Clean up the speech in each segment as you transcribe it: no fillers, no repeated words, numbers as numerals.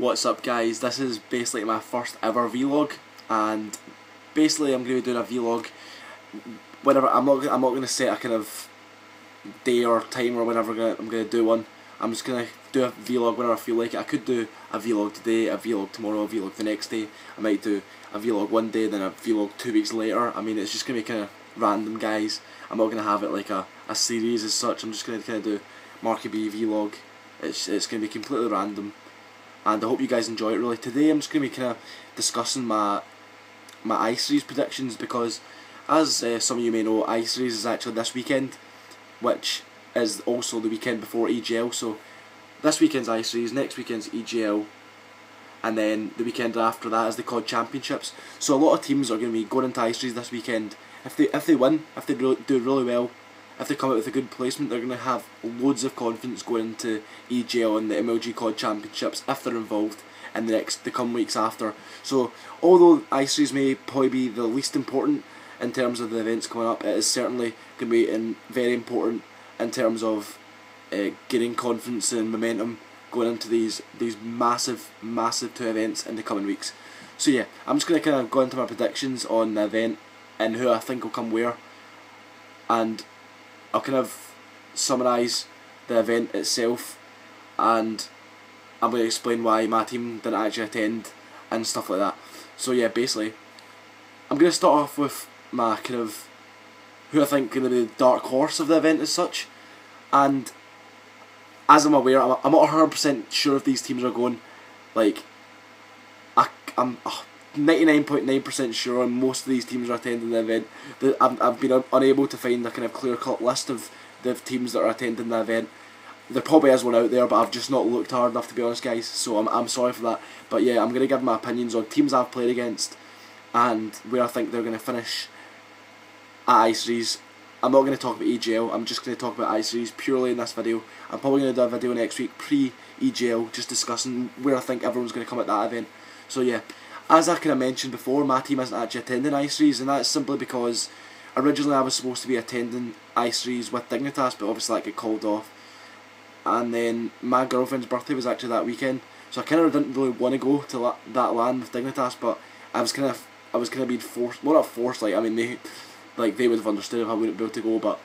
What's up, guys? This is basically my first ever vlog, and basically I'm going to be doing a vlog whenever. I'm not going to set a kind of day or time or whenever I'm going to do one. I'm just going to do a vlog whenever I feel like it. I could do a vlog today, a vlog tomorrow, a vlog the next day. I might do a vlog one day, then a vlog 2 weeks later. I mean, it's just going to be kind of random, guys. I'm not going to have it like a series as such. I'm just going to kind of do MarkyB vlog. It's going to be completely random, and I hope you guys enjoy it. Really, today I'm just going to be kind of discussing my i3's predictions, because as some of you may know, i3's is actually this weekend, which is also the weekend before EGL. So this weekend's i3's, next weekend's EGL, and then the weekend after that is the COD Championships. So a lot of teams are going to be going into i3's this weekend. If they win, if they do really well, if they come out with a good placement, they're going to have loads of confidence going into EGL and the MLG COD Championships if they're involved in the coming weeks after. So although i3's may probably be the least important in terms of the events coming up, it is certainly going to be very important in terms of gaining confidence and momentum going into these massive two events in the coming weeks. So yeah, I'm just going to kind of go into my predictions on the event and who I think will come where, and I'll kind of summarise the event itself, and I'm going to explain why my team didn't actually attend and stuff like that. So yeah, basically, I'm going to start off with my kind of who I think is going to be the dark horse of the event as such. And as I'm aware, I'm not 100% sure if these teams are going. Like, I'm 99.9% sure most of these teams are attending the event. I've been unable to find a kind of clear-cut list of the teams that are attending the event. There probably is one out there, but I've just not looked hard enough, to be honest, guys, so I'm sorry for that. But yeah, I'm going to give my opinions on teams I've played against and where I think they're going to finish at i3's. I'm not going to talk about EGL, I'm just going to talk about i3's purely in this video. I'm probably going to do a video next week, pre-EGL, just discussing where I think everyone's going to come at that event. So yeah, as I kind of mentioned before, my team isn't actually attending i3's, and that's simply because originally I was supposed to be attending i3's with Dignitas, but obviously that got called off. And then my girlfriend's birthday was actually that weekend, so I kind of didn't really want to go to that LAN with Dignitas, but I was kind of being forced. Well, not forced. Like, I mean, they would have understood if I wouldn't be able to go, but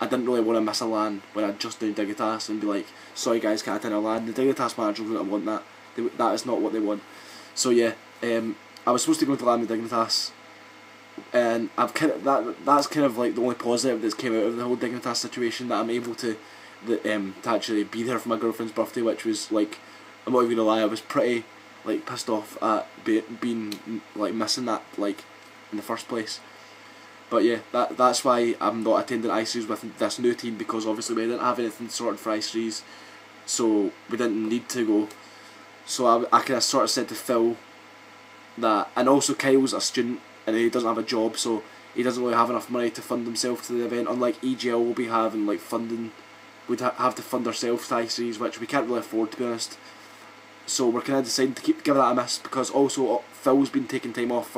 I didn't really want to miss a LAN when I just done Dignitas and be like, sorry guys, can't attend a LAN. The Dignitas manager wouldn't want that. That is not what they want. So yeah, I was supposed to go to LAN with Dignitas, and that's kind of like the only positive that's came out of the whole Dignitas situation, that I'm able to actually be there for my girlfriend's birthday, which was like, I'm not even gonna lie, I was pretty like pissed off at being like missing that like in the first place. But yeah, that's why I'm not attending i3's with this new team, because obviously we didn't have anything sorted for i3's, so we didn't need to go. So I kind of sort of said to Phil that, and also Kyle's a student and he doesn't have a job, so he doesn't really have enough money to fund himself to the event, unlike EGL will be having like funding. We'd have to fund ourselves to i3's, which we can't really afford, to be honest. So we're kind of deciding to give that a miss, because also Phil's been taking time off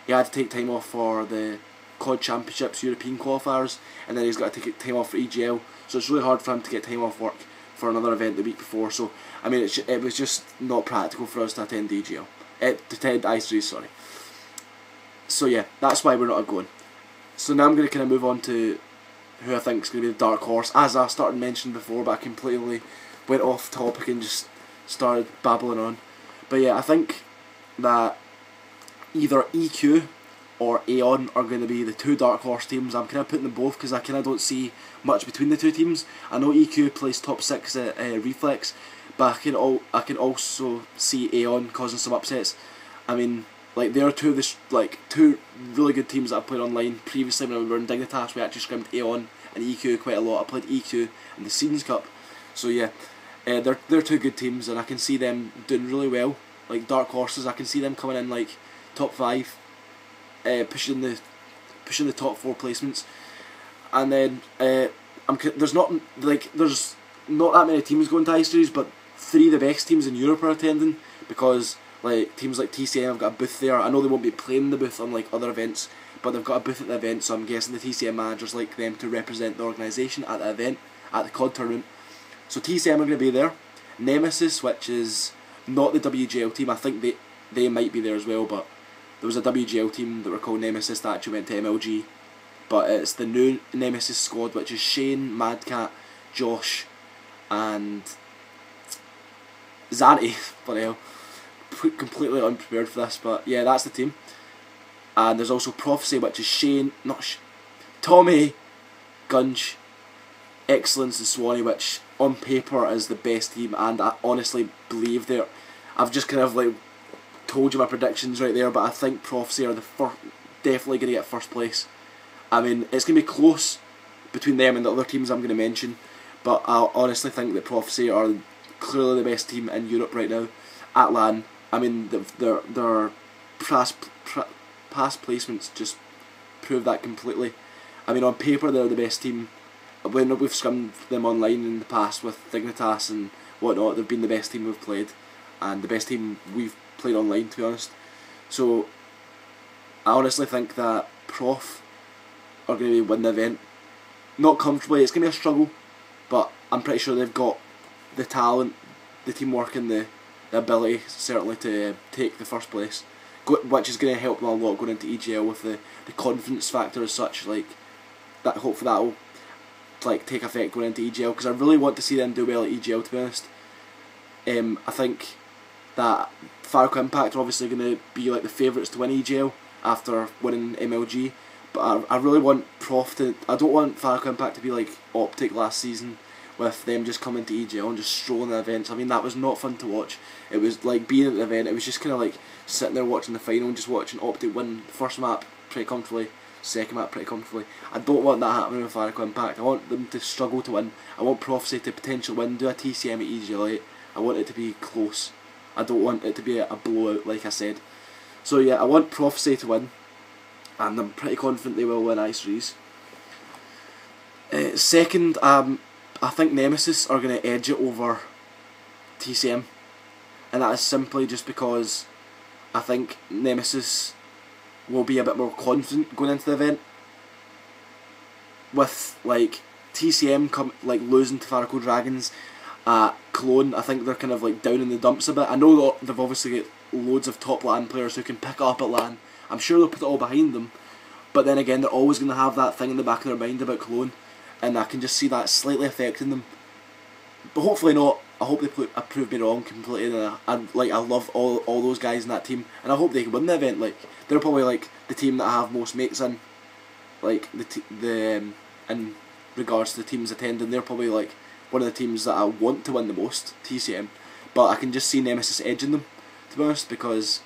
he had to take time off for the COD Championships European qualifiers, and then he's got to take time off for EGL, so it's really hard for him to get time off work for another event the week before. So I mean, it was just not practical for us to attend EGL, to attend i3, sorry. So yeah, that's why we're not going. So now I'm going to kind of move on to who I think is going to be the dark horse, as I started mentioning before, but I completely went off topic and just started babbling on. But yeah, I think that either EQ or Aeon are going to be the two dark horse teams. I'm kind of putting them both because I kind of don't see much between the two teams. I know EQ plays top 6 at Reflex, but I can also see Aeon causing some upsets. I mean, like, they are two really good teams that I've played online previously. When we were in Dignitas, we actually scrimmed Aeon and EQ quite a lot. I played EQ in the Seasons Cup. So yeah, they're two good teams, and I can see them doing really well. Like dark horses, I can see them coming in like top 5, pushing the top 4 placements. And then there's not that many teams going to i3's, but 3 of the best teams in Europe are attending, because like teams like TCM have got a booth there. I know they won't be playing the booth unlike other events, but they've got a booth at the event, so I'm guessing the TCM managers like them to represent the organisation at the event, at the COD tournament. So TCM are going to be there. Nemesis, which is not the WGL team. I think they might be there as well, but there was a WGL team that were called Nemesis that actually went to MLG. But it's the new Nemesis squad, which is Shane, Madcat, Josh, and Zanty. Bloody hell, completely unprepared for this, but yeah, that's the team. And there's also Prophecy, which is Shane, Tommy, Gunge, Excellence and Swanee, which on paper is the best team, and I honestly believe they're... I've just kind of like told you my predictions right there, but I think Prophecy are definitely going to get first place. I mean, it's going to be close between them and the other teams I'm going to mention, but I honestly think that Prophecy are clearly the best team in Europe right now at LAN. I mean, their past placements just prove that completely. I mean, on paper they're the best team. When we've scummed them online in the past with Dignitas and whatnot, they've been the best team we've played, and the best team we've played online, to be honest. So I honestly think that Prof are going to win the event. Not comfortably, it's going to be a struggle, but I'm pretty sure they've got the talent, the teamwork and the ability certainly to take the first place, which is going to help them a lot going into EGL with the confidence factor as such. Like that, hopefully that will like take effect going into EGL, because I really want to see them do well at EGL, to be honest. I think that Farco Impact are obviously going to be like the favourites to win EGL after winning MLG, but I really want Prof to... I don't want Farco Impact to be like Optic last season, with them just coming to EGL and just strolling the events. I mean, that was not fun to watch. It was like being at the event, it was just kind of like sitting there watching the final and just watching Optic win first map pretty comfortably, second map pretty comfortably. I don't want that happening with Farco Impact. I want them to struggle to win. I want Prophecy to potentially win, do a TCM at EGL 8. I want it to be close. I don't want it to be a blowout, like I said. So yeah, I want Prophecy to win, and I'm pretty confident they will win i3s. Second, I think Nemesis are going to edge it over TCM, and that is simply just because I think Nemesis will be a bit more confident going into the event. With like TCM losing to Farco Dragons at Cologne, I think they're kind of like down in the dumps a bit. I know that they've obviously got loads of top LAN players who can pick up at LAN. I'm sure they'll put it all behind them, but then again, they're always going to have that thing in the back of their mind about Cologne, and I can just see that slightly affecting them. But hopefully not. I hope they prove me wrong completely. And I love all those guys in that team, and I hope they can win the event. Like, they're probably like the team that I have most mates in, like in regards to the teams attending. They're probably like one of the teams that I want to win the most, TCM. But I can just see Nemesis edging them, to be honest, because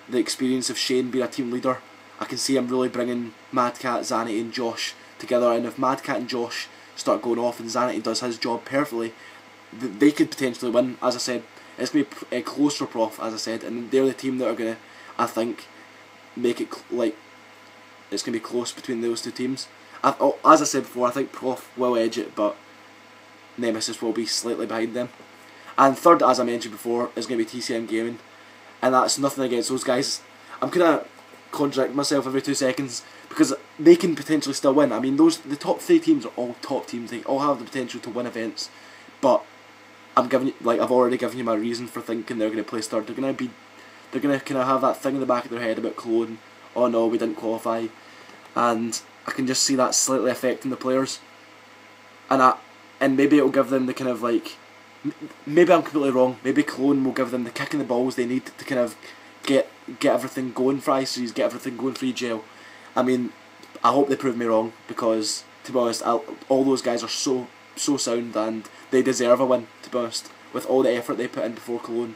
the experience of Shane being a team leader, I can see him really bringing Madcat, Zanity and Josh together. And if Madcat and Josh start going off and Zanity does his job perfectly, they could potentially win. As I said, it's going to be close for Prof, as I said, and they're the team that are going to, I think, make it like it's going to be close between those two teams. As I said before, I think Prof will edge it, but Nemesis will be slightly behind them. And third, as I mentioned before, is going to be TCM Gaming, and that's nothing against those guys. I'm kind of contradicting myself every 2 seconds, because they can potentially still win. I mean, the top 3 teams are all top teams. They all have the potential to win events, but I've already given you my reason for thinking they're going to place third. They're going to kind of have that thing in the back of their head about Cologne. Oh no, we didn't qualify, and I can just see that slightly affecting the players. And maybe it will give them the kind of like, maybe I'm completely wrong. Maybe Cologne will give them the kick in the balls they need to kind of get everything going for i3s, get everything going for EGL. I mean, I hope they prove me wrong, because to be honest, all those guys are so sound, and they deserve a win, to be honest, with all the effort they put in before Cologne.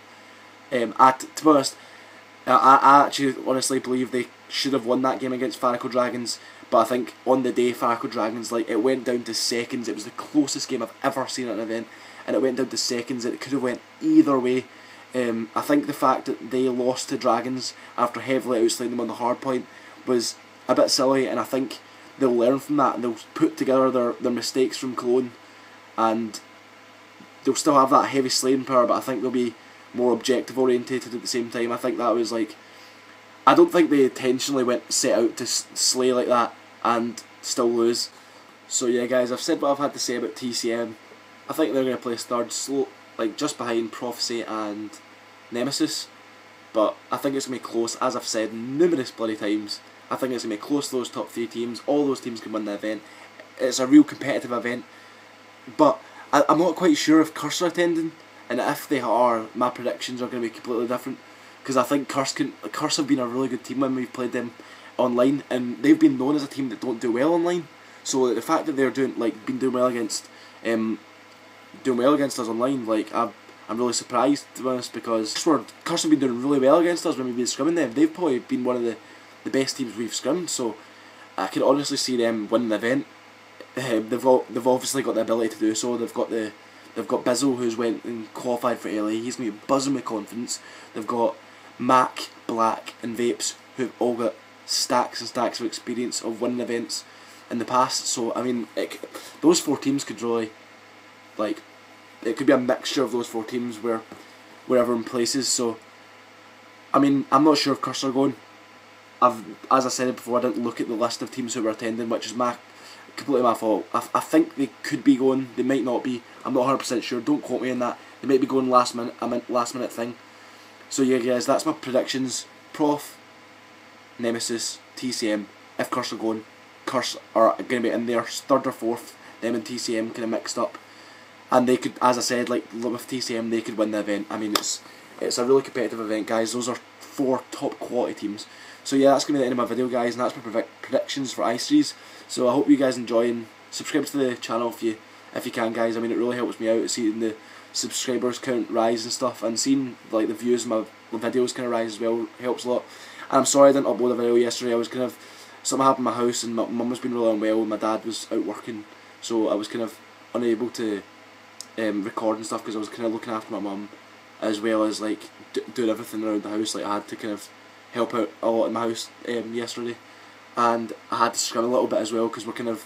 To be honest, I actually honestly believe they should have won that game against Farco Dragons, but I think on the day Farco Dragons, like, it went down to seconds. It was the closest game I've ever seen at an event, and it went down to seconds. It could have went either way. I think the fact that they lost to Dragons after heavily outslaying them on the hard point was a bit silly, and I think they'll learn from that, and they'll put together their mistakes from Cologne, and they'll still have that heavy slaying power, but I think they'll be more objective orientated at the same time. I think that was like, I don't think they intentionally set out to slay like that and still lose. So yeah guys, I've said what I've had to say about TCM. I think they're going to place third, just behind Prophecy and nemesis. But I think it's going to be close, as I've said numerous bloody times. I think it's going to be close to those top 3 teams. All those teams can win the event. It's a real competitive event. But I'm not quite sure if Curse are attending, and if they are, my predictions are going to be completely different. Because I think Curse have been a really good team when we've played them online, and they've been known as a team that don't do well online. So the fact that they're doing well against us online, like I'm really surprised, to be honest, because Curse have been doing really well against us when we've been scrimming them. They've probably been one of the best teams we've scrimmed, so I can honestly see them winning the event. They've obviously got the ability to do so. They've got Bizzle, who's went and qualified for LA. He's going to be buzzing with confidence. They've got Mac, Black and Vapes, who've all got stacks and stacks of experience of winning events in the past. So I mean, those 4 teams could really, it could be a mixture of those 4 teams wherever in places. So I mean, I'm not sure if Curse are going. As I said before, I didn't look at the list of teams who were attending, which is completely my fault. I think they could be going, they might not be. I'm not 100% sure. Don't quote me on that. They might be going last minute thing. So yeah, guys, that's my predictions. Prof, Nemesis, TCM. If Curse are going, Curse are going to be in there 3rd or 4th. Them and TCM kind of mixed up, and they could, as I said, with TCM, they could win the event. I mean, it's a really competitive event, guys. Those are 4 top quality teams. So yeah, that's going to be the end of my video, guys, and that's my predictions for I-Series. So I hope you guys enjoy, and subscribe to the channel if you can, guys. I mean, it really helps me out seeing the subscribers count rise and stuff, and seeing the views of my videos kind of rise as well helps a lot. And I'm sorry I didn't upload a video yesterday. I was something happened in my house, and my mum was being really unwell, and my dad was out working, so I was kind of unable to record and stuff, because I was kind of looking after my mum, as well as doing everything around the house. I had to kind of help out a lot in my house yesterday, and I had to scrim a little bit as well, because we're kind of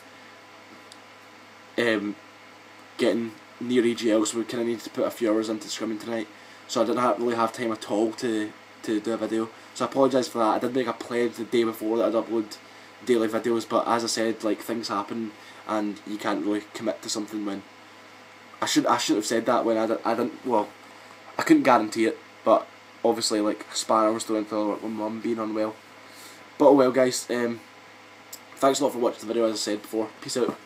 getting near EGL, so we kind of needed to put a few hours into scrimming tonight, so I didn't really have time at all to do a video. So I apologise for that. I did make a pledge the day before that I'd upload daily videos, but as I said, things happen, and you can't really commit to something when I shouldn't have said that when I didn't. Well, I couldn't guarantee it, but obviously spanner was thrown into with my mum being unwell. But oh well, guys. Thanks a lot for watching the video, as I said before. Peace out.